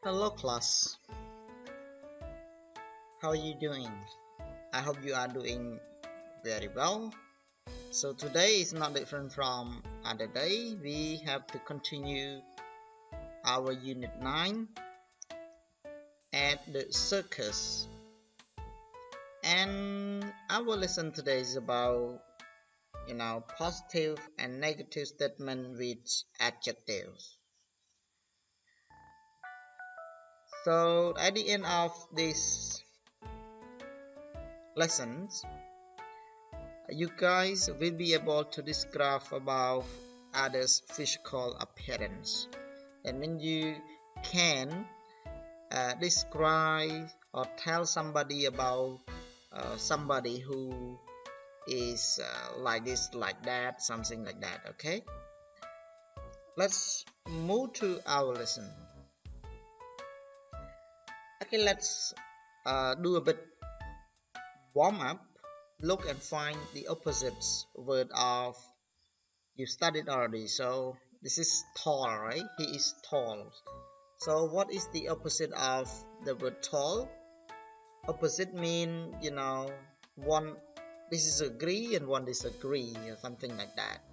Hello class, how are you doing? I hope you are doing very well. So today is not different from other day. We have to continue our unit 9 at the circus. And our lesson today is about positive and negative statement with adjectives. So at the end of this lessons, you guys will be able to describe about others' physical appearance. That means you can describe or tell somebody about somebody who is like this, like that, something like that. Okay, let's move to our lesson. Okay, let's do a bit warm up. Look and find the opposites word of you studied already. So this is tall, right? He is tall. So what is the opposite of the word tall? Opposite mean one this is agree and one disagree or something like that.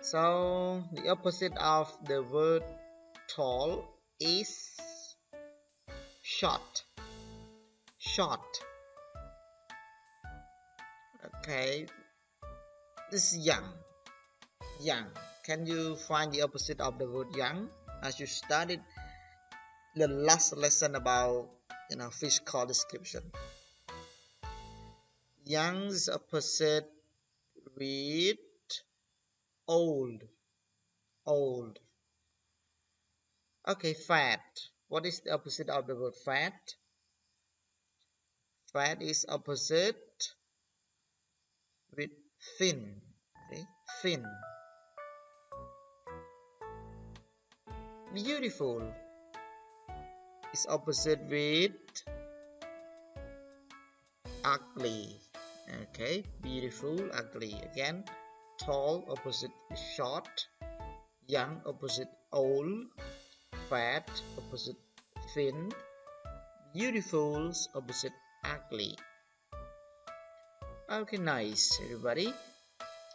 So the opposite of the word tall is short. Okay, this is young. Can you find the opposite of the word young as you studied the last lesson about physical description? Young is opposite with old. Okay, fat. What is the opposite of the word fat? Fat is opposite with thin. Okay, thin. Beautiful is opposite with ugly. Okay, beautiful, ugly. Again, tall opposite with short, young opposite old, fat opposite thin, beautiful opposite ugly. Okay, nice everybody.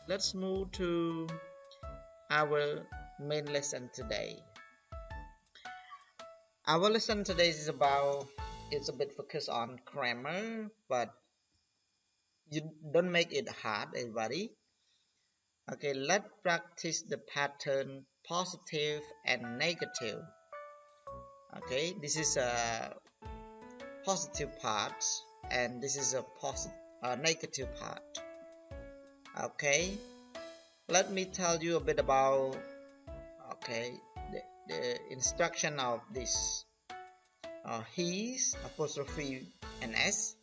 Let's move to our main lesson today. Our lesson today is about, it's a bit focused on grammar, but you don't make it hard, everybody. Okay, let's practice the pattern positive and negative. Okay, this is a positive part and this is a negative part. Okay, let me tell you a bit about the instruction of this. His apostrophe and s.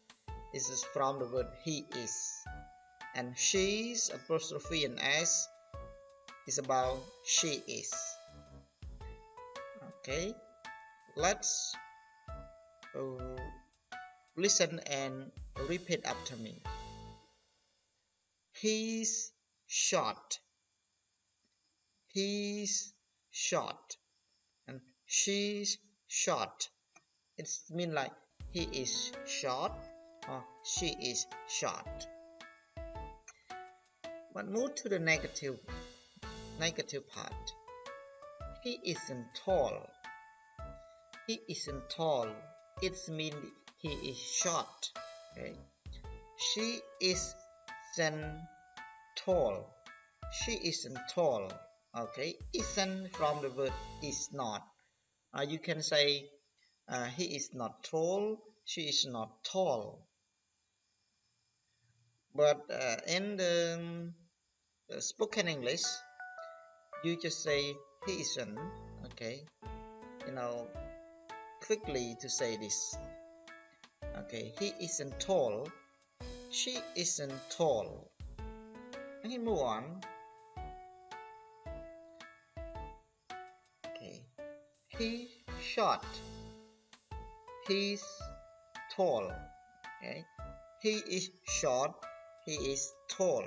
This is from the word he is, and she's apostrophe and s is about she is. Okay, let's listen and repeat after me. He's short. He's short. And she's short. It's mean like he is short or she is short. But move to the negative part. He isn't tall. He isn't tall. It's mean he is short. Okay. She isn't tall. She isn't tall. Okay. Isn't from the word is not. You can say he is not tall. She is not tall. But in the spoken English, you just say he isn't. Okay. Quickly to say this. Okay, he isn't tall. She isn't tall. Okay, move on. Okay, he's short. He's tall. Okay, he is short. He is tall.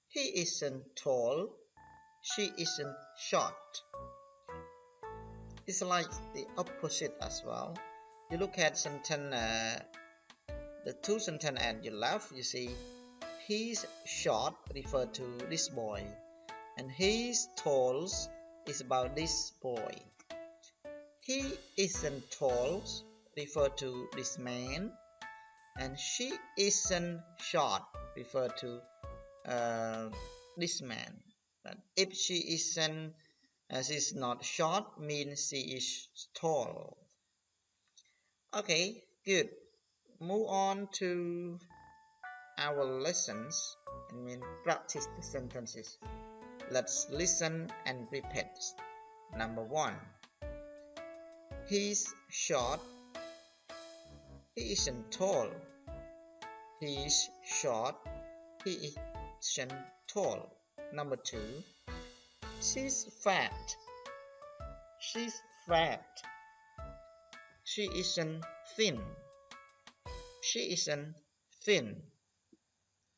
He isn't tall. She isn't short. It's like the opposite as well. You look at sentence, the two sentences at your left, you see he's short refer to this boy, and he's tall is about this boy. He isn't tall refer to this man, and she isn't short refer to this man. But if she's not short means she is tall. Okay, good. Move on to our lessons and practice the sentences. Let's listen and repeat. Number 1. He's short. He isn't tall. He's short. He isn't tall. Number 2. She's fat. She's fat. She isn't thin. She isn't thin.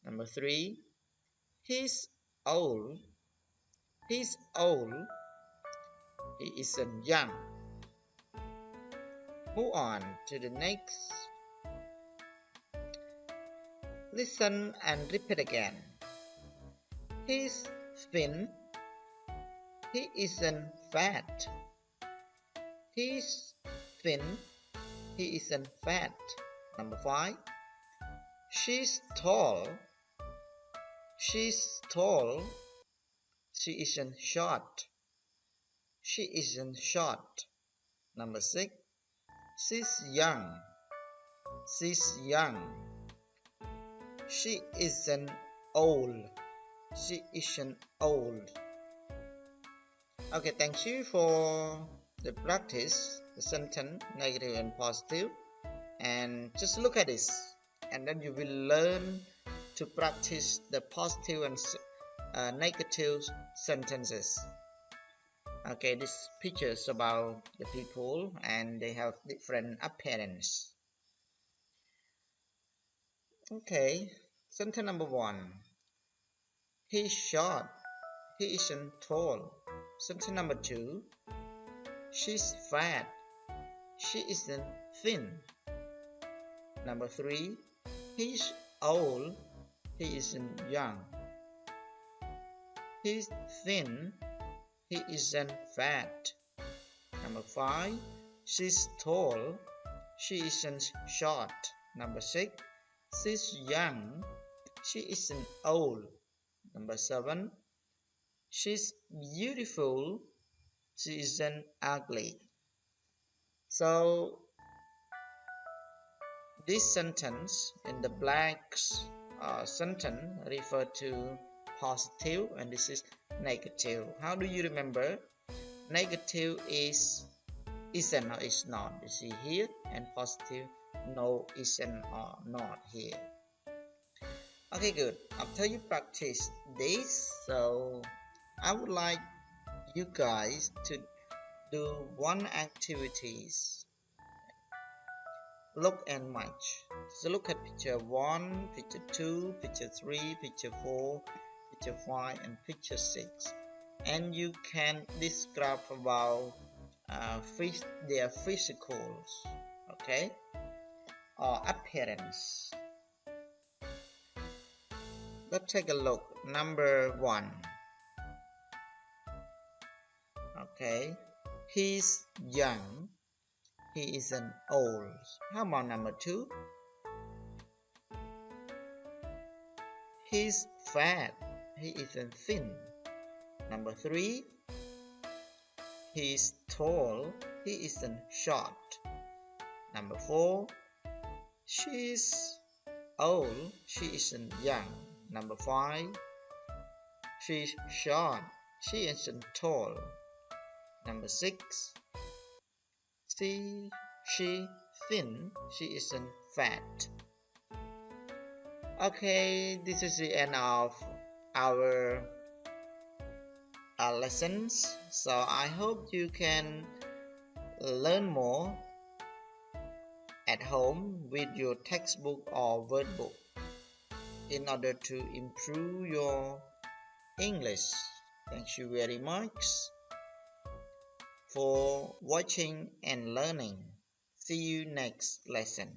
Number 3. He's old. He's old. He isn't young. Move on to the next. Listen and repeat again. He's thin. He isn't fat. He's thin. He isn't fat. Number 5. She's tall. She's tall. She isn't short. She isn't short. Number 6. She's young. She's young. She isn't old. She isn't old. Okay, thank you for the practice, the sentence, negative and positive. And just look at this, and then you will learn to practice the positive and negative sentences. Okay, this picture is about the people and they have different appearance. Okay, sentence number 1. He's short. He isn't tall. Sentence number 2. She's fat. She isn't thin. Number 3. He's old. He isn't young. He's thin. He isn't fat. Number 5. She's tall. She isn't short. Number 6. She's young. She isn't old. Number 7. She's beautiful. She isn't ugly. So this sentence in the black sentence refer to positive, and this is negative. How do you remember? Negative is isn't or is not. You see here, and positive no, isn't or not here. Okay, good. After you practice this, so I would like you guys to do one activities. Look and match. So look at picture 1, picture 2, picture 3, picture 4, picture 5, and picture 6. And you can describe about their physicals, okay, or appearance. Let's take a look. Number 1. Okay, he's young. He isn't old. How about number 2? He's fat. He isn't thin. Number 3. He's tall. He isn't short. Number 4. She's old. She isn't young. Number 5. She's short. She isn't tall. Number 6. She thin. She isn't fat. Okay, this is the end of our lessons. So I hope you can learn more at home with your textbook or word book in order to improve your English. Thank you very much for watching and learning. See you next lesson.